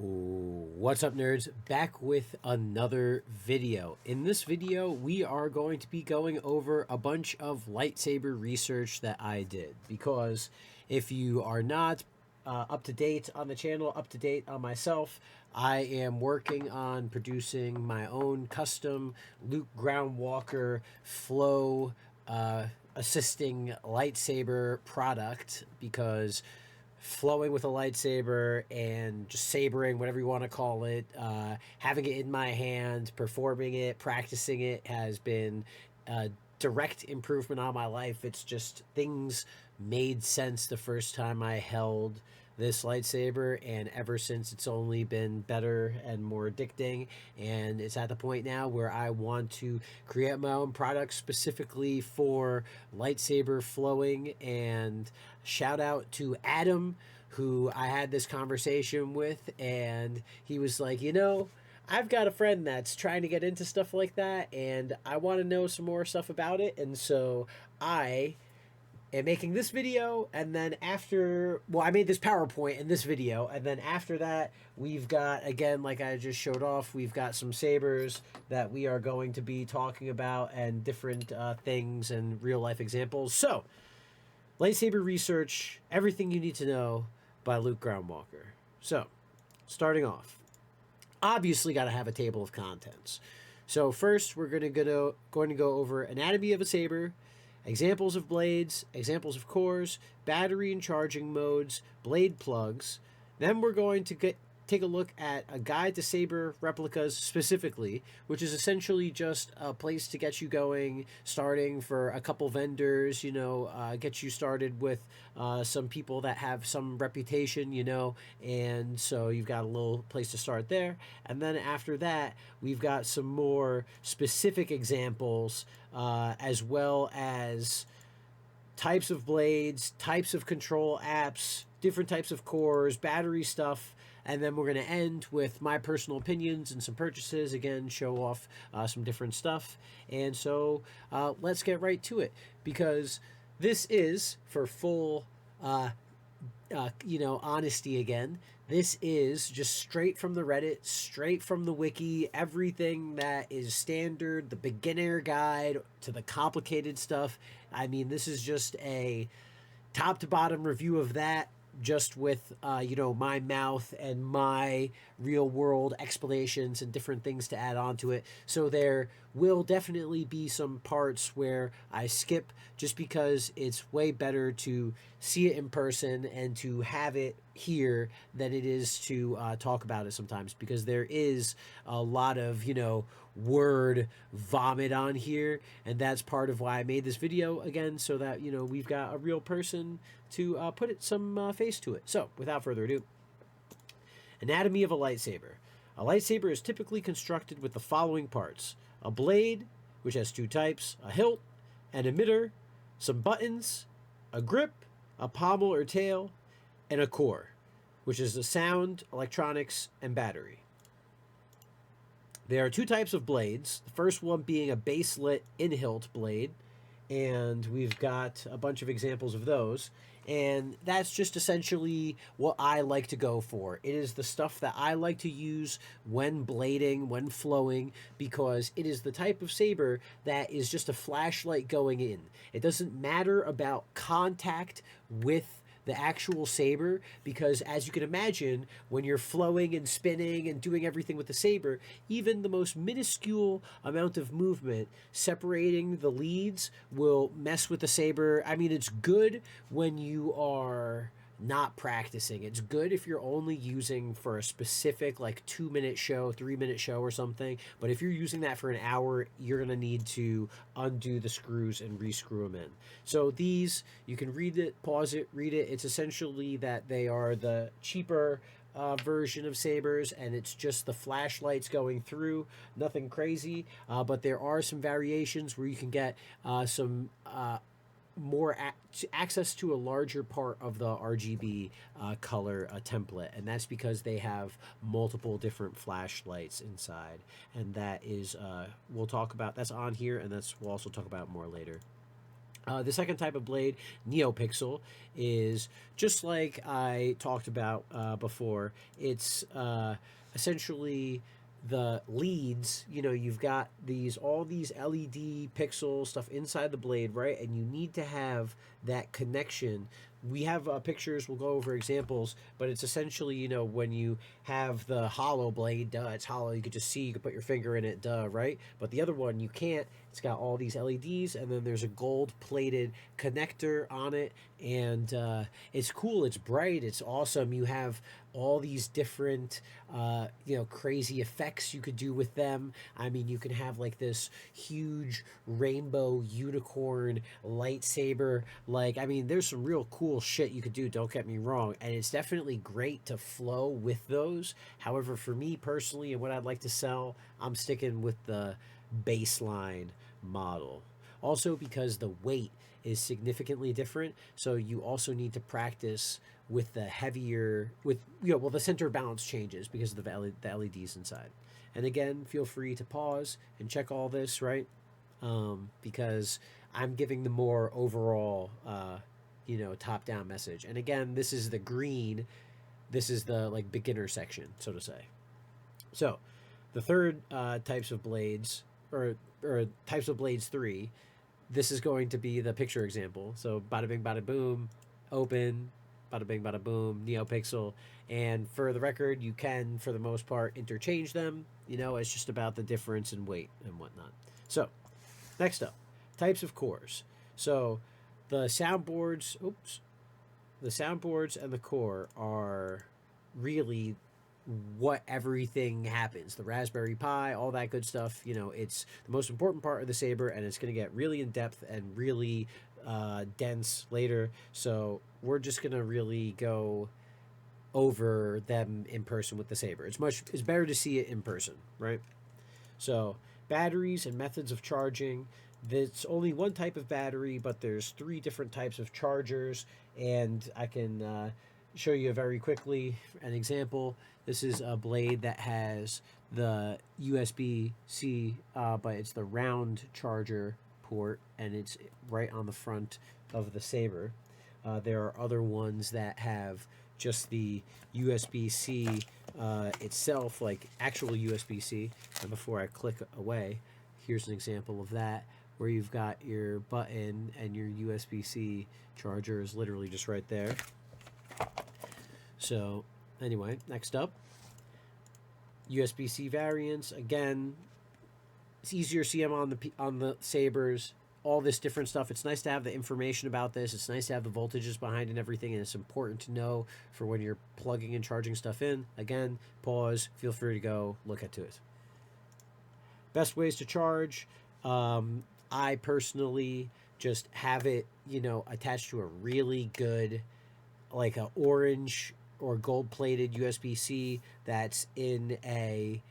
What's up, nerds? Back with another video. In this video, we are going to be going over a bunch of lightsaber research that I did, because if you are not up to date on the channel, up to date on myself, I am working on producing my own custom Luke Groundwalker flow assisting lightsaber product, because flowing with a lightsaber and just sabering, whatever you want to call it, having it in my hand, performing it, practicing it has been a direct improvement on my life. It's just things made sense the first time I held this lightsaber, and ever since it's only been better and more addicting. And it's at the point now where I want to create my own product specifically for lightsaber flowing. And shout out to Adam, who I had this conversation with, and he was like, I've got a friend that's trying to get into stuff like that, and I want to know some more stuff about it. And so I am making this video, and then I made this PowerPoint in this video, and then after that, we've got, again, like I just showed off, we've got some sabers that we are going to be talking about, and different things and real life examples. So, lightsaber research, everything you need to know by Luke Groundwalker. So, starting off, obviously got to have a table of contents. So first, we're going to go over anatomy of a saber, examples of blades, examples of cores, battery and charging modes, blade plugs. Then we're going to take a look at a guide to saber replicas specifically, which is essentially just a place to get you going, starting for a couple vendors, get you started with some people that have some reputation, and so you've got a little place to start there. And then after that, we've got some more specific examples, as well as types of blades, types of control apps, different types of cores, battery stuff. And then we're going to end with my personal opinions and some purchases, again, show off some different stuff. And so let's get right to it, because this is, for full honesty again, this is just straight from the Reddit, straight from the wiki, everything that is standard, the beginner guide to the complicated stuff. I mean, this is just a top to bottom review of that, just with, my mouth and my real world explanations and different things to add on to it. So there will definitely be some parts where I skip, just because it's way better to see it in person and to have it here than it is to talk about it sometimes, because there is a lot of, word vomit on here. And that's part of why I made this video, again, so that, we've got a real person to put some face to it. So without further ado, anatomy of a lightsaber. A lightsaber is typically constructed with the following parts: a blade, which has two types, a hilt, an emitter, some buttons, a grip, a pommel or tail, and a core, which is the sound, electronics, and battery. There are two types of blades, the first one being a baselit in-hilt blade, and we've got a bunch of examples of those, and that's just essentially what I like to go for. It is the stuff that I like to use when blading, when flowing, because it is the type of saber that is just a flashlight going in. It doesn't matter about contact with the actual saber, because as you can imagine, when you're flowing and spinning and doing everything with the saber, even the most minuscule amount of movement separating the leads will mess with the saber. I mean, it's good when you are not practicing. It's good if you're only using for a specific 2-minute show, 3-minute show or something. But if you're using that for an hour, you're going to need to undo the screws and re-screw them in. So these, you can read it, pause it, read it. It's essentially that they are the cheaper version of sabers, and it's just the flashlights going through, nothing crazy. But there are some variations where you can get some more access to a larger part of the RGB color template, and that's because they have multiple different flashlights inside, and that is we'll talk about, that's on here, and we'll also talk about more later. The second type of blade, NeoPixel, is just like I talked about before. It's essentially the leads. You know, you've got all these LED pixel stuff inside the blade, right? And you need to have that connection. We have pictures. We'll go over examples, but it's essentially, you know, when you have the hollow blade, duh, it's hollow. You could just see. You could put your finger in it, duh, right? But the other one, you can't. It's got all these LEDs, and then there's a gold-plated connector on it, and it's cool. It's bright. It's awesome. You have all these different, you know, crazy effects you could do with them. I mean, you can have like this huge rainbow unicorn lightsaber. Like, I mean, there's some real cool shit you could do. Don't get me wrong, and it's definitely great to flow with those. However, for me personally, and what I'd like to sell, I'm sticking with the baseline model. Also, because the weight is significantly different, so you also need to practice with the heavier, with, you know, well, the center balance changes because of the LEDs inside. And again, feel free to pause and check all this, right? Because I'm giving the more overall, you know, top down message. And again, this is the green, this is the like beginner section, so to say. So the third types of blades, or types of blades 3, this is going to be the picture example. So bada bing, bada boom, open, bada bing, bada boom, NeoPixel. And for the record, you can, for the most part, interchange them. You know, it's just about the difference in weight and whatnot. So, next up, types of cores. So, the soundboards, the soundboards and the core are really what everything happens. The Raspberry Pi, all that good stuff. You know, it's the most important part of the saber, and it's going to get really in depth and really dense later. So we're just going to really go over them in person with the saber. It's better to see it in person, right? So batteries and methods of charging. There's only one type of battery, but there's 3 different types of chargers, and I can show you very quickly an example. This is a blade that has the USB-C, but it's the round charger port, and it's right on the front of the saber. There are other ones that have just the USB-C itself, like actual USB-C. And before I click away, here's an example of that, where you've got your button and your USB-C charger is literally just right there. So anyway, next up, USB-C variants. Again, it's easier to see them on the sabers. All this different stuff. It's nice to have the information about this. It's nice to have the voltages behind and everything, and it's important to know for when you're plugging and charging stuff in. Again, pause. Feel free to go look into it. Best ways to charge. I personally just have it, you know, attached to a really good, like a orange or gold-plated USB-C that's in a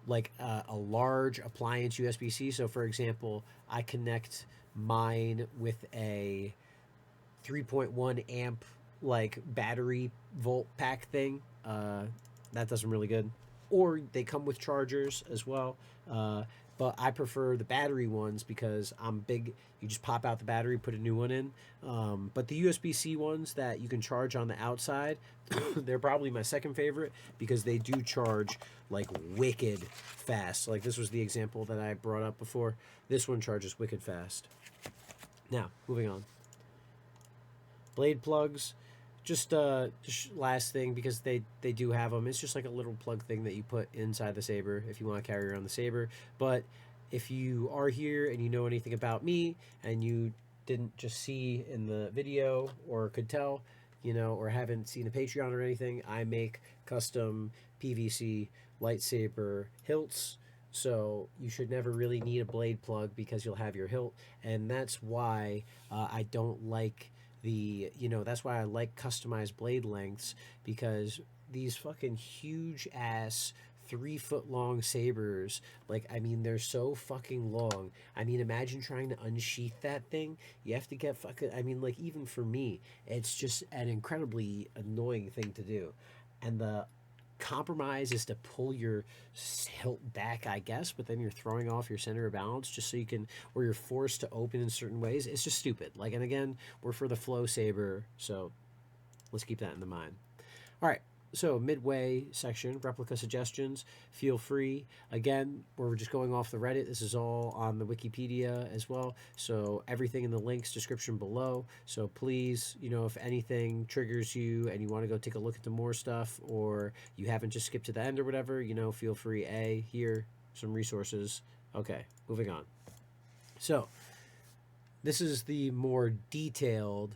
large appliance USB-C. So for example, I connect mine with a 3.1 amp like battery volt pack thing. That does them really good. Or they come with chargers as well. But I prefer the battery ones because I'm big. You just pop out the battery, put a new one in. But the USB-C ones that you can charge on the outside, they're probably my second favorite because they do charge like wicked fast. Like this was the example that I brought up before. This one charges wicked fast. Now, moving on. Blade plugs. Just last thing, because they do have them. It's just like a little plug thing that you put inside the saber if you want to carry around the saber. But if you are here and you know anything about me and you didn't just see in the video or could tell, you know, or haven't seen a Patreon or anything, I make custom PVC lightsaber hilts. So you should never really need a blade plug because you'll have your hilt. And that's why I don't like that's why I like customized blade lengths, because these fucking huge ass 3-foot long sabers, like, I mean, they're so fucking long. I mean, imagine trying to unsheath that thing. You have to get fucking, I mean, like, even for me, it's just an incredibly annoying thing to do. And the compromise is to pull your hilt back, I guess, but then you're throwing off your center of balance just so you can, or you're forced to open in certain ways. It's just stupid. Like, and again, we're for the flow saber, so let's keep that in the mind. All right. So midway section, replica suggestions, feel free. Again, we're just going off the Reddit. This is all on the Wikipedia as well. So everything in the links description below. So please, you know, if anything triggers you and you want to go take a look at the more stuff, or you haven't just skipped to the end or whatever, you know, feel free. Here, some resources. Okay, moving on. So this is the more detailed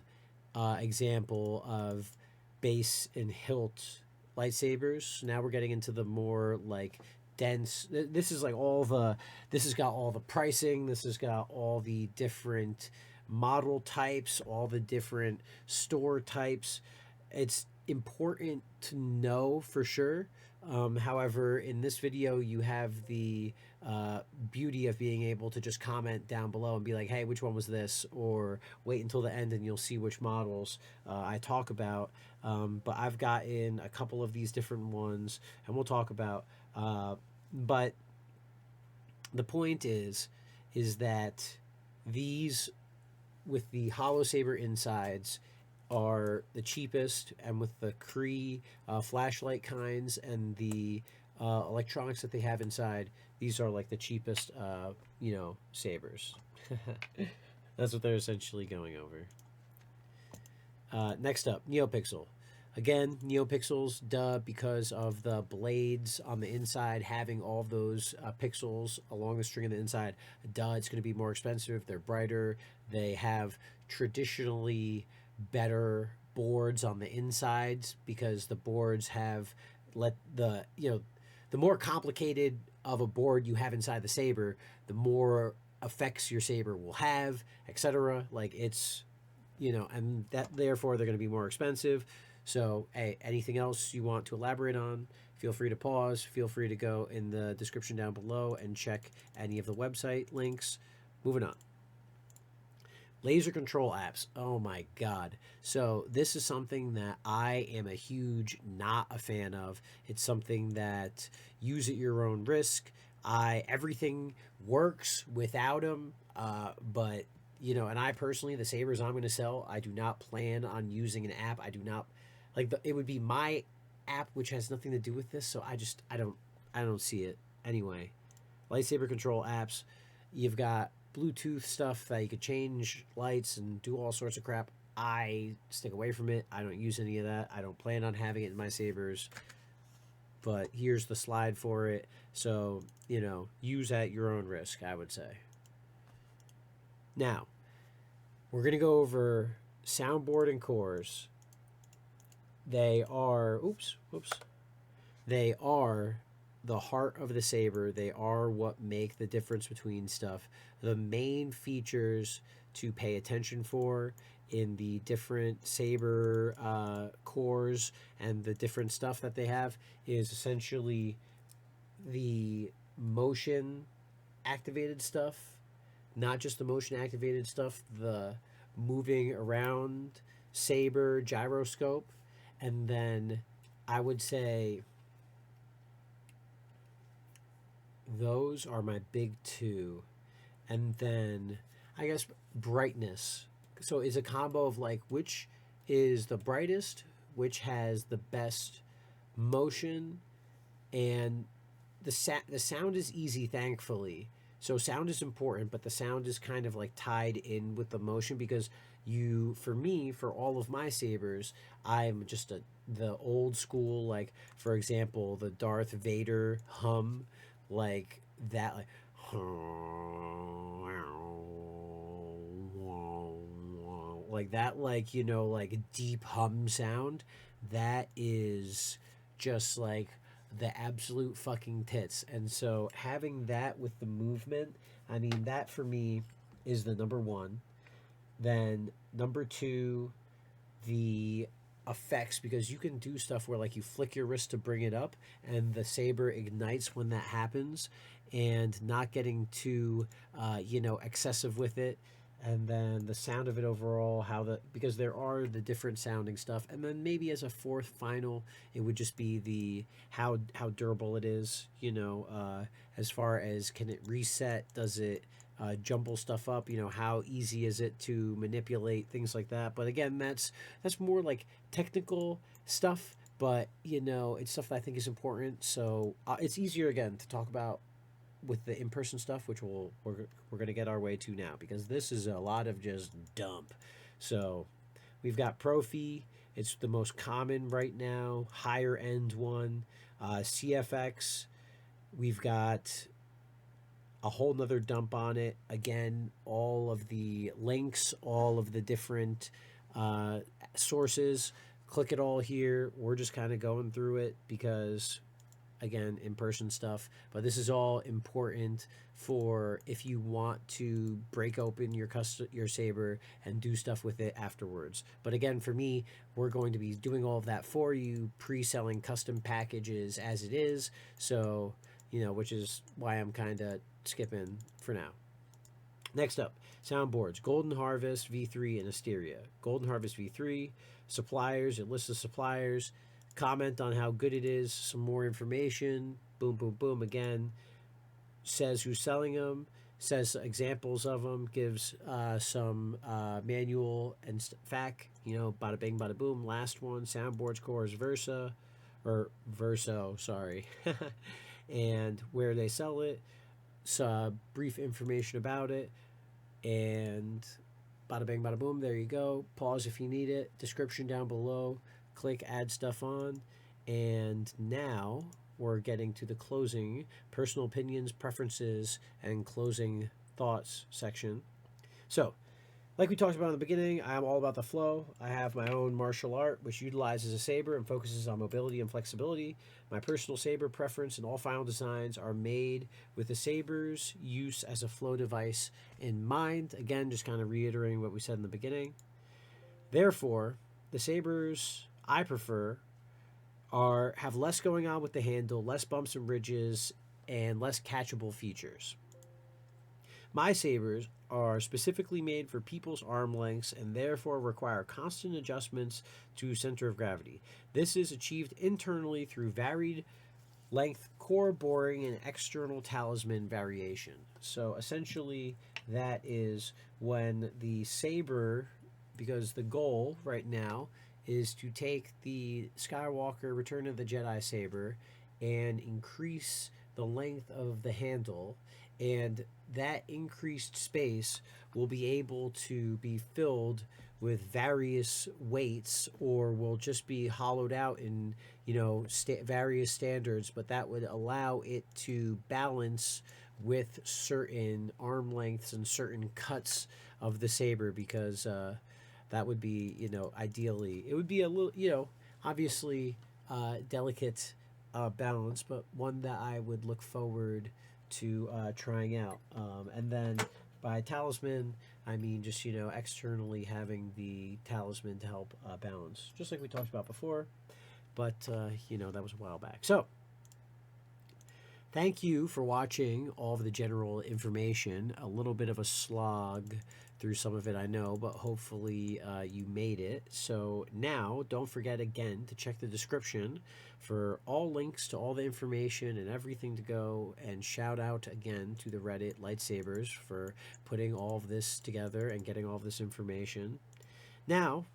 example of base and hilt lightsabers. Now we're getting into the more like dense. This is like this has got all the pricing. This has got all the different model types, all the different store types. It's important to know for sure. However, in this video, you have the beauty of being able to just comment down below and be like, hey, which one was this? Or wait until the end and you'll see which models I talk about. But I've gotten a couple of these different ones and we'll talk about. But the point is that these with the hollow saber insides are the cheapest, and with the Kree flashlight kinds and the electronics that they have inside, these are like the cheapest, you know, sabers. That's what they're essentially going over. Next up, NeoPixel. Again, NeoPixels, duh, because of the blades on the inside having all of those pixels along the string on the inside. Duh, it's going to be more expensive. They're brighter. They have traditionally better boards on the insides because the boards have the more complicated of a board you have inside the saber, the more effects your saber will have, etc. Like, it's, you know, and that therefore they're going to be more expensive. So, hey, anything else you want to elaborate on, feel free to pause. Feel free to go in the description down below and check any of the website links. Moving on. Laser control apps. Oh my God. So this is something that I am a huge not a fan of. It's something that use at your own risk. Everything works without them. But you know, and I personally, the sabers I'm going to sell, I do not plan on using an app. I do not like it would be my app, which has nothing to do with this. So I don't see it anyway. Lightsaber control apps. You've got Bluetooth stuff that you could change lights and do all sorts of crap. I stick away from it. I don't use any of that. I don't plan on having it in my sabers. But here's the slide for it. So, you know, use at your own risk, I would say. Now, we're going to go over soundboard and cores. They are, they are the heart of the saber. They are what make the difference between stuff. The main features to pay attention for in the different saber cores and the different stuff that they have is essentially the motion activated stuff, not just the motion activated stuff, the moving around saber gyroscope, and then I would say those are my big two. And then I guess brightness. So it's a combo of like which is the brightest, which has the best motion, and the sound is easy, thankfully. So sound is important, but the sound is kind of like tied in with the motion because for all of my sabers, I'm just the old school, like, for example, the Darth Vader hum, like that, like that, like, you know, like deep hum sound. That is just like the absolute fucking tits. And so having that with the movement, I mean, that for me is the number one. Then number two, the effects, because you can do stuff where like you flick your wrist to bring it up and the saber ignites when that happens, and not getting too you know, excessive with it. and then the sound of it overall, because there are the different sounding stuff, and then maybe as a fourth final, it would just be the how durable it is. As far as, can it reset? Does it jumble stuff up? How easy is it to manipulate, things like that. But again, that's more like technical stuff. But it's stuff that I think is important. So it's easier again to talk about with the in-person stuff, which we're going to get our way to now, because this is a lot of just dump. So we've got Profi. It's the most common right now, higher end one. CFX, we've got a whole nother dump on it. Again, all of the links, all of the different sources, click it all here. We're just kind of going through it because, again, in-person stuff, but this is all important for if you want to break open your saber and do stuff with it afterwards. But again, for me, we're going to be doing all of that for you, pre-selling custom packages as it is. So which is why I'm kind of skipping for now. Next up, soundboards: Golden Harvest V3 and Asteria. Golden Harvest V3 suppliers, it lists the suppliers, comment on how good it is, some more information, boom, boom, boom. Again, says who's selling them, says examples of them, gives some manual and fact, bada bing, bada boom. Last one, soundboards cores Verso, sorry, and where they sell it, brief information about it, and bada bing, bada boom. There you go. Pause if you need it. Description down below. Click add stuff on, and now we're getting to the closing, personal opinions, preferences, and closing thoughts section. So, like we talked about in the beginning, I'm all about the flow. I have my own martial art, which utilizes a saber and focuses on mobility and flexibility. My personal saber preference and all final designs are made with the saber's use as a flow device in mind. Again, just kind of reiterating what we said in the beginning. Therefore, the sabers I prefer have less going on with the handle, less bumps and ridges, and less catchable features. My sabers are specifically made for people's arm lengths and therefore require constant adjustments to center of gravity. This is achieved internally through varied length, core boring, and external talisman variation. So essentially, that is when the saber, because the goal right now is to take the Skywalker Return of the Jedi saber and increase the length of the handle, and that increased space will be able to be filled with various weights, or will just be hollowed out in various standards, but that would allow it to balance with certain arm lengths and certain cuts of the saber, because that would be, ideally, it would be a little, obviously delicate balance, but one that I would look forward to trying out. And then by talisman, I mean just, externally having the talisman to help balance, just like we talked about before. But, that was a while back. So, thank you for watching all of the general information. A little bit of a slog through some of it, I know, but hopefully you made it. So now, don't forget again to check the description for all links to all the information and everything to go, and shout out again to the Reddit Lightsabers for putting all of this together and getting all of this information. Now,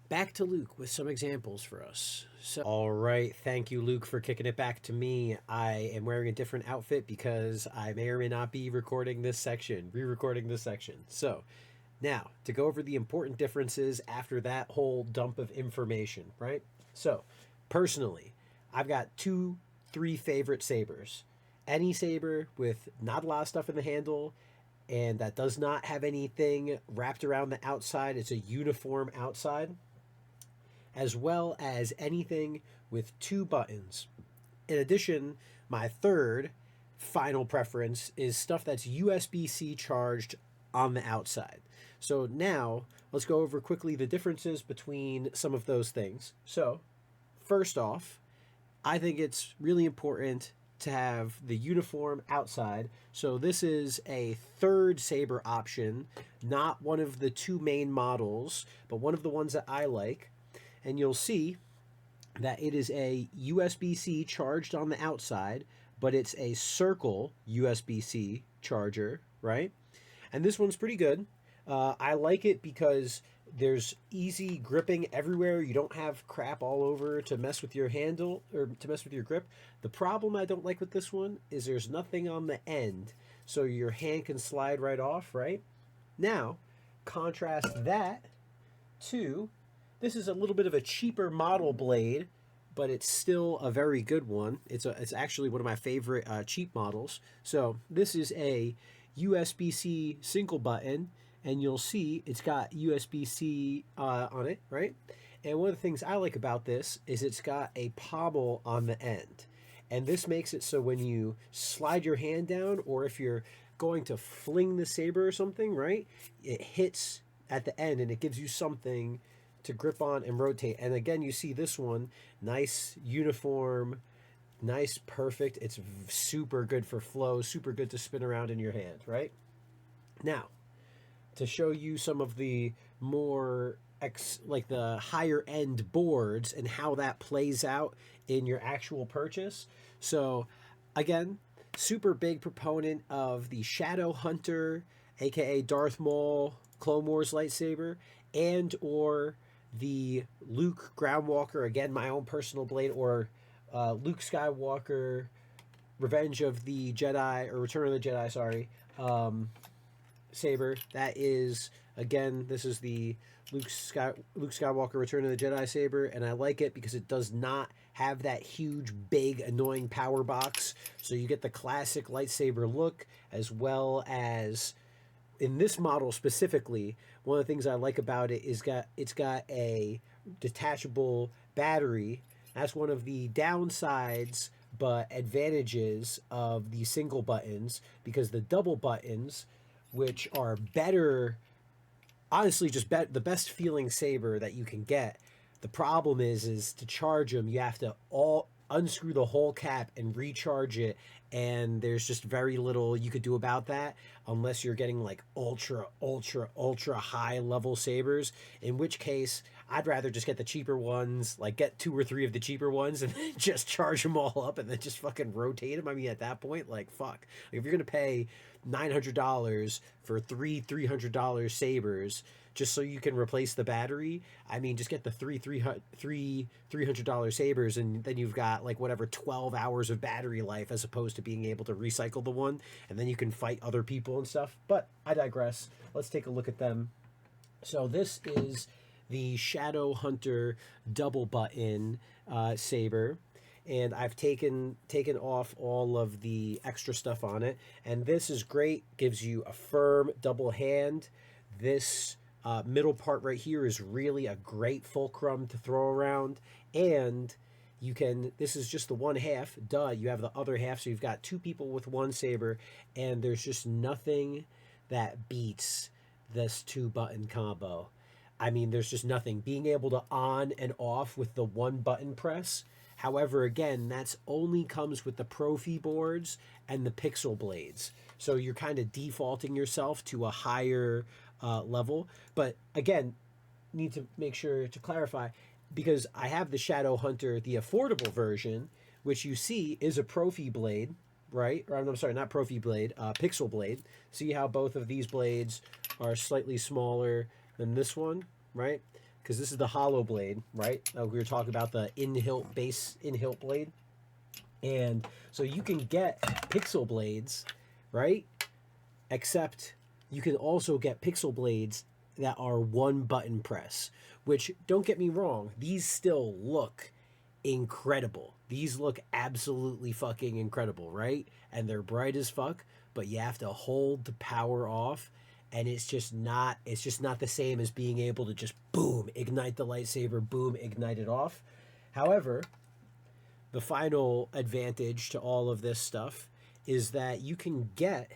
back to Luke with some examples for us. So, all right, thank you, Luke, for kicking it back to me. I am wearing a different outfit because I may or may not be re-recording this section. So, now, to go over the important differences after that whole dump of information, right? So, personally, I've got 3 favorite sabers. Any saber with not a lot of stuff in the handle, and that does not have anything wrapped around the outside. It's a uniform outside, as well as anything with 2 buttons. In addition, my third final preference is stuff that's USB-C charged on the outside. So now, let's go over quickly the differences between some of those things. So, first off, I think it's really important to have the uniform outside. So this is a third saber option, not one of the two main models, but one of the ones that I like. And you'll see that it is a USB-C charged on the outside, but it's a circle USB-C charger, right? And this one's pretty good. I like it because there's easy gripping everywhere. You don't have crap all over to mess with your handle or to mess with your grip. The problem I don't like with this one is there's nothing on the end, so your hand can slide right off, right? Now, contrast that to, this is a little bit of a cheaper model blade, but it's still a very good one. It's actually one of my favorite cheap models. So this is a USB-C single button, and you'll see it's got USB-C on it, right? And one of the things I like about this is it's got a pommel on the end. And this makes it so when you slide your hand down, or if you're going to fling the saber or something, right, it hits at the end and it gives you something to grip on and rotate. And again, you see this one, nice uniform, nice, perfect. It's super good for flow, super good to spin around in your hand, right? Now, to show you some of the more like the higher end boards and how that plays out in your actual purchase. So again, super big proponent of the Shadow Hunter, aka Darth Maul Clone Wars lightsaber, and or the Luke Groundwalker, again my own personal blade, or Luke Skywalker Revenge of the Jedi, or Return of the Jedi, sorry, saber. That is, again, this is the Luke Skywalker Return of the Jedi saber, and I like it because it does not have that huge, big, annoying power box. So you get the classic lightsaber look, as well as in this model specifically. One of the things I like about it is it's got a detachable battery. That's one of the downsides but advantages of the single buttons, because the double buttons, which are better, honestly, just the best feeling saber that you can get. The problem is to charge them, you have to unscrew the whole cap and recharge it, and there's just very little you could do about that unless you're getting like ultra high level sabers, in which case I'd rather just get the cheaper ones, like get 2 or 3 of the cheaper ones and then just charge them all up and then just fucking rotate them. I mean, at that point, like, fuck, like, if you're gonna pay $900 for three $300 sabers just so you can replace the battery, I mean, just get the three $300 sabers, and then you've got like whatever 12 hours of battery life, as opposed to being able to recycle the one, and then you can fight other people and stuff. But I digress. Let's take a look at them. So this is the Shadow Hunter double button saber, and I've taken off all of the extra stuff on it, and this is great. Gives you a firm double hand. This middle part right here is really a great fulcrum to throw around, and you can, this is just the one half, you have the other half, so you've got 2 people with one saber, and there's just nothing that beats this 2-button combo. I mean, there's just nothing. Being able to on and off with the 1-button press. However, again, that's only comes with the Profi boards and the Pixel blades. So you're kind of defaulting yourself to a higher level. But again, need to make sure to clarify, because I have the Shadow Hunter, the affordable version, which you see is a Profi blade, right? Or I'm sorry, not Profi blade, Pixel blade. See how both of these blades are slightly smaller than this one, right? Because this is the hollow blade, right? We were talking about the in-hilt blade. And so you can get Pixel blades, right? Except you can also get Pixel blades that are 1-button press, which, don't get me wrong, these still look incredible. These look absolutely fucking incredible, right? And they're bright as fuck, but you have to hold the power off, and it's just not the same as being able to just boom, ignite the lightsaber, boom, ignite it off. However, the final advantage to all of this stuff is that you can get,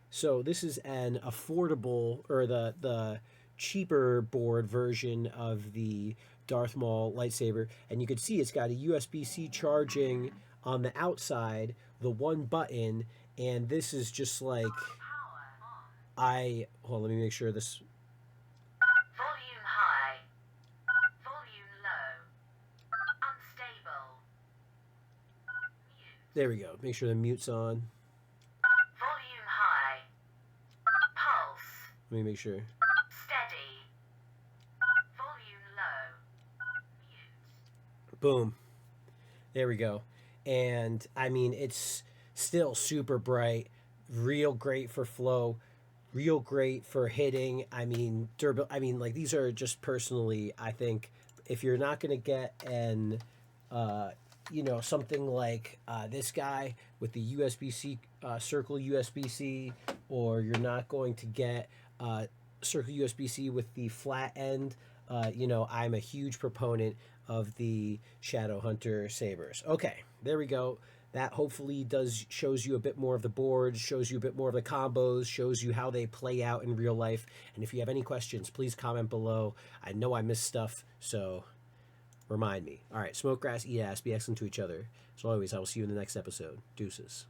so this is an affordable, or the cheaper board version of the Darth Maul lightsaber, and you can see it's got a USB-C charging on the outside, the one button, and this is just like hold on, let me make sure this. Volume high. Volume low. Unstable. Mute. There we go. Make sure the mute's on. Volume high. Pulse. Let me make sure. Steady. Volume low. Mute. Boom. There we go. And I mean, it's still super bright, real great for flow, real great for hitting. I mean, durable. I mean, like, these are just personally, I think, if you're not going to get an, something like this guy with the USB-C, Circle USB-C, or you're not going to get Circle USB-C with the flat end, I'm a huge proponent of the Shadowhunter sabers. Okay, there we go. That hopefully shows you a bit more of the boards, shows you a bit more of the combos, shows you how they play out in real life. And if you have any questions, please comment below. I know I missed stuff, so remind me. All right, smoke grass, eat ass, be excellent to each other. As always, I will see you in the next episode. Deuces.